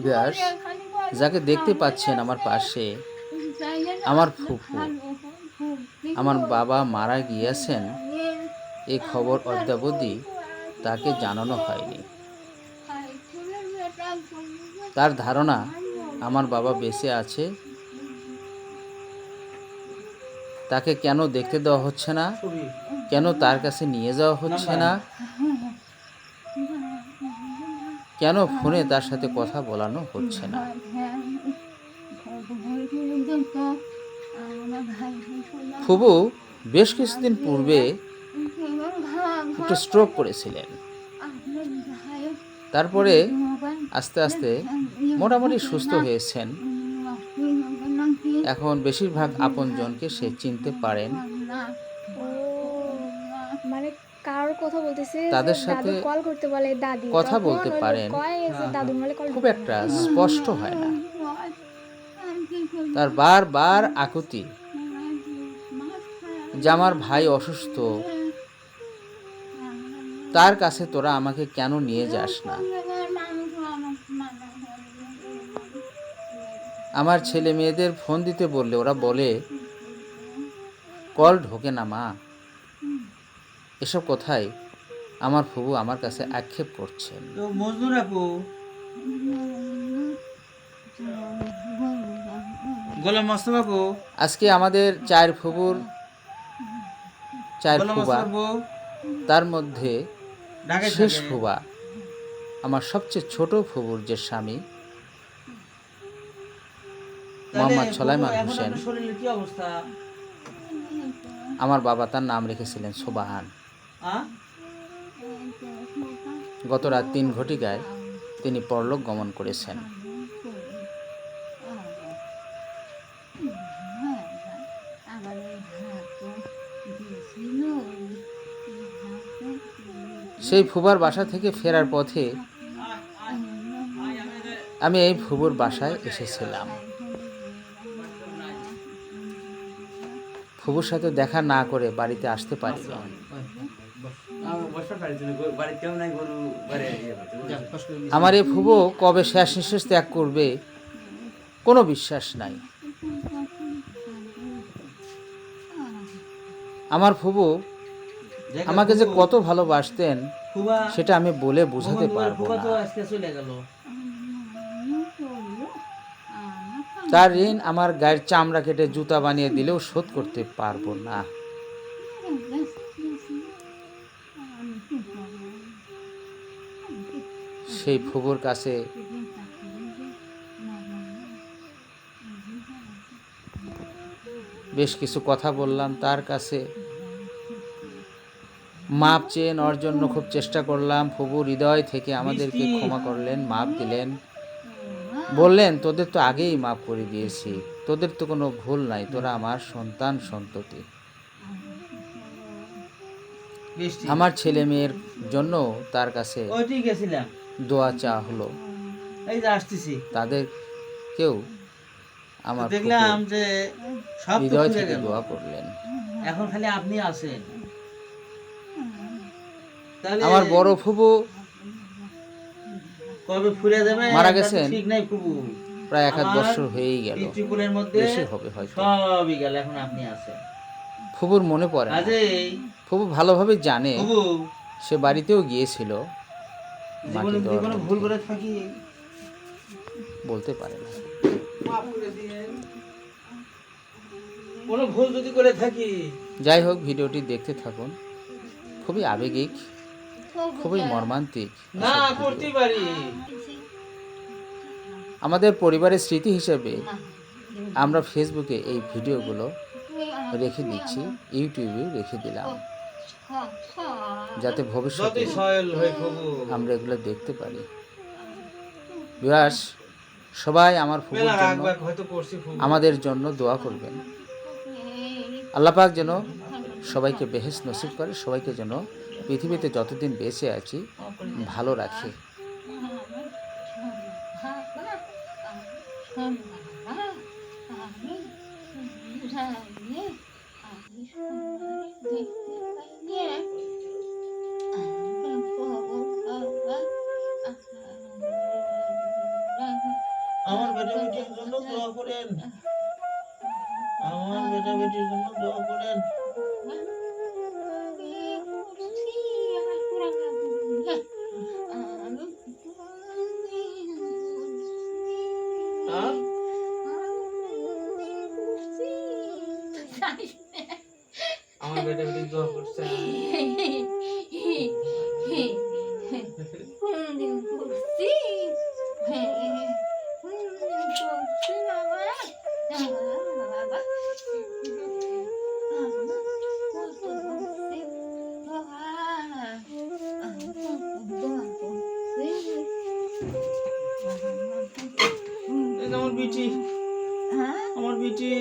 ব্যাস যাকে দেখতে পাচ্ছেন আমার পাশে, আমার ফুফু। আমার বাবা মারা গিয়েছেন এই খবর অদ্যাবধি তাকে জানানো হয়নি। তার ধারণা আমার বাবা বেঁচে আছে, তাকে কেন দেখতে দেওয়া হচ্ছে না, কেন তার কাছে নিয়ে যাওয়া হচ্ছে না, কেন ফোনে তার সাথে কথা বলানো হচ্ছে না। ফুবু বেশ কিছুদিন পূর্বে একটু স্ট্রোক করেছিলেন, তারপরে আস্তে আস্তে মোটামুটি সুস্থ হয়েছেন। এখন বেশিরভাগ আপনজনকে সে চিনতে পারেন, মানে কার কথা বলতেছে, তাদের সাথে কল করতে বলে দাদি, কথা বলতে পারেন, দাদু বলে কল খুব একটা স্পষ্ট হয় না। তার বারবার আকুতি যে আমার ভাই অসুস্থ, তার কাছে তোরা আমাকে কেন নিয়ে যাস না। আমার ছেলে মেয়েদের ফোন দিতে বললে ওরা বলে কল ঢোকে না মা। এসব কথাই আমার ফুবু আমার কাছে আক্ষেপ করছেন। আজকে আমাদের চার ফুবুর চার ফুবা, তার মধ্যে শেষ ফুবা আমার সবচেয়ে ছোট ফুবুর যে স্বামী মোহাম্মদ সোলাইমান হোসেন, আমার বাবা তার নাম রেখেছিলেন সোবাহান। গত রাত ৩ ঘটিকায় তিনি পরলোক গমন করেছেন। সেই ফুবার বাসা থেকে ফেরার পথে আমি এই ফুবুর বাসায় এসেছিলাম। ফুবুর সাথে দেখা না করে বাড়িতে আসতে পারিনি। আমার এই ফুবু কবে শেষ নিঃশ্বাস ত্যাগ করবে কোনো বিশ্বাস নাই। আমার ফুবু আমাকে যে কত ভালোবাসতেন সেটা আমি বলে বোঝাতে পারবো না। তার ঋণ আমার গায়ের চামড়া কেটে জুতা বানিয়ে দিলেও শোধ করতে পারবো না। সেই ফুবুর কাছে বেশ কিছু কথা বললাম, তার কাছে মাপ চেয়ে নেওয়ার জন্য খুব চেষ্টা করলাম। ফুবু হৃদয় থেকে আমাদেরকে ক্ষমা করলেন, মাপ দিলেন, বললেন তোদের তো আগেই মাপ করে দিয়েছি, তোদের তো কোনো ভুল নাই, তোরা আমার সন্তান সন্ততি। আমার ছেলে মেয়ের জন্য তার কাছে দোয়া চাওয়া হলো, তাদেরকেও আমার দেখলাম যে হৃদয় থেকে দোয়া করলেন। এখন খালি আপনি আছেন। আমার বড় ফুবু কবে ফুলে যাবে মারা গেছেন, ঠিক নাই ফুবু, প্রায় 1 বছর হয়েই গেল, পিতৃকুলের মধ্যে বেশি হবে হয়তো। সবই গেল, এখন আপনি আছেন। ফুবুর মনে পড়ে না। ফুবু ভালোভাবে জানে, সে বাড়িতেও গিয়েছিল, ভুল করে থাকি বলতে পারে না। কোনো ভুল যদি করে থাকি। যাই হোক, ভিডিওটি দেখতে থাকুন। খুবই আবেগিক, খুবই মর্মান্তিক। না করতে পারি। আমাদের পরিবারের স্মৃতি হিসেবে আমরা ফেসবুকে এই ভিডিওগুলো রেখে দিচ্ছি, ইউটিউবে রেখে দিলাম, যাতে ভবিষ্যতে আমরা এগুলো দেখতে পারি। ভিউয়ার্স, সবাই আমার ফুফুর জন্য, আমাদের জন্য দোয়া করবেন। আল্লাহ পাক যেন সবাইকে বেহেশত নসিব করে, সবাইকে যেন পৃথিবীতে যতদিন বেঁচে আছি ভালো রাখে। আমার বেটা বেটির জন্য দোয়া করেন, আমার বেটা বেটির জন্য দোয়া করেন। আর আমার বেটা বেটির দোয়া করছে। এই যে আমার বিটি, আমার বিটি।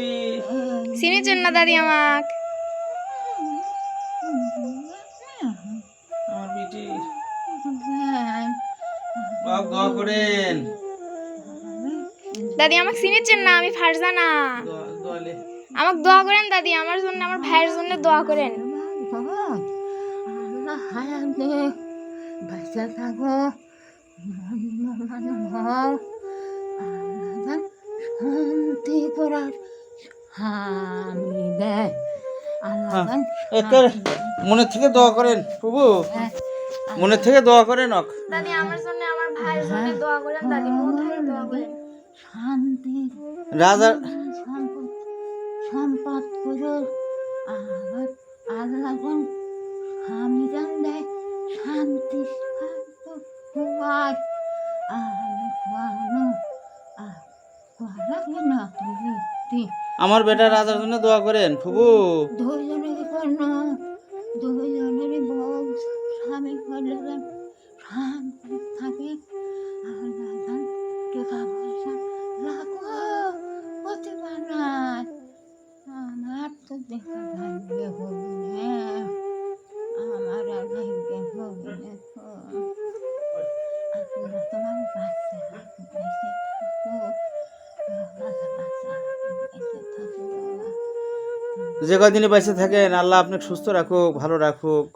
চিনেছেন না দাদি আমাক? আমার বিটি বাপ দোয়া করেন। দাদি আমাক চিনেছেন না? আমি ফারজানা। দোয়ালে আমাক দোয়া করেন দাদি, আমার জন্য, আমার ভাইয়ের জন্য দোয়া করেন। বাচ্চা থাকো, শান্তি করার স্বামী দেয় আল্লাহ। মনে থেকে দোয়া করেন প্রভু, মনে থেকে দোয়া করেন। দাদি আমার জন্য, আমার ভাইয়ের জন্য দোয়া করেন দাদি, মন থেকে দোয়া করেন। শান্তি রাজা সম্পদ সম্পদ করে আবার আল্লাহ স্বামী জান দেয় শান্তি হওয়ার আমি খাওয়ানো করাবে না তুমি। আমার বেটা রাজার জন্য দোয়া করেন প্রভু। দুজনের জন্য, দুজনেরই বউ স্বামী হলে শান্তি থাকে। আল্লাহ জান টাকা পয়সা রাখো প্রতিভা নাই। আমার তো দেখা ভাগ্যে হবে না, আমার আর ভাগ্যে হবে না। আল্লাহ তোমার বাচ্চা বেঁচে থাকো, বাচ্চা বেঁচে থাকো বাবা। যে কদিনে বেঁচে থাকেন আল্লাহ আপনাকে সুস্থ রাখুক, ভালো রাখুক।